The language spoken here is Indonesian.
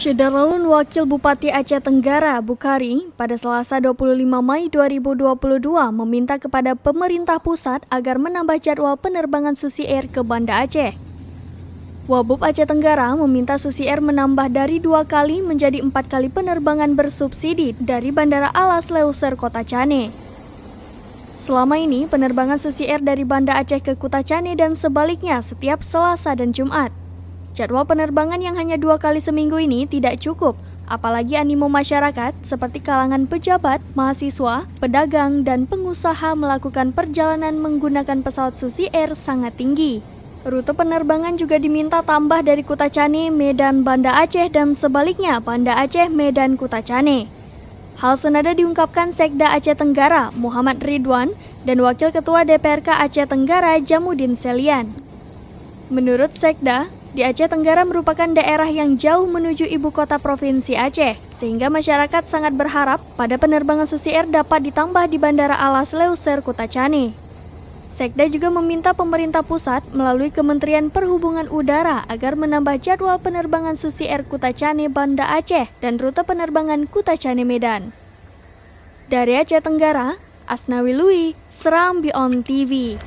Syederalun Wakil Bupati Aceh Tenggara, Bukhari, pada Selasa 25 Mei 2022 meminta kepada pemerintah pusat agar menambah jadwal penerbangan Susi Air ke Banda Aceh. Wabub Aceh Tenggara meminta Susi Air menambah dari 2 kali menjadi 4 kali penerbangan bersubsidi dari Bandara Alas Leuser, Kota Cane. Selama ini, penerbangan Susi Air dari Banda Aceh ke Kota Cane dan sebaliknya setiap Selasa dan Jumat. Jadwal penerbangan yang hanya 2 kali seminggu ini tidak cukup, apalagi animo masyarakat seperti kalangan pejabat, mahasiswa, pedagang, dan pengusaha melakukan perjalanan menggunakan pesawat Susi Air sangat tinggi. Rute penerbangan juga diminta tambah dari Kota Cane, Medan, Banda Aceh, dan sebaliknya Banda Aceh, Medan, Kota Cane. Hal senada diungkapkan Sekda Aceh Tenggara, Muhammad Ridwan, dan Wakil Ketua DPRK Aceh Tenggara, Jamuddin Selian. Menurut Sekda, di Aceh Tenggara merupakan daerah yang jauh menuju ibu kota provinsi Aceh, sehingga masyarakat sangat berharap pada penerbangan Susi Air dapat ditambah di Bandara Alas Leuser, Kota Cane. Sekda juga meminta pemerintah pusat melalui Kementerian Perhubungan Udara agar menambah jadwal penerbangan Susi Air Kota Cane Banda Aceh dan rute penerbangan Kota Cane Medan. Dari Aceh Tenggara, Asnawi Lui, Seram Beyond TV.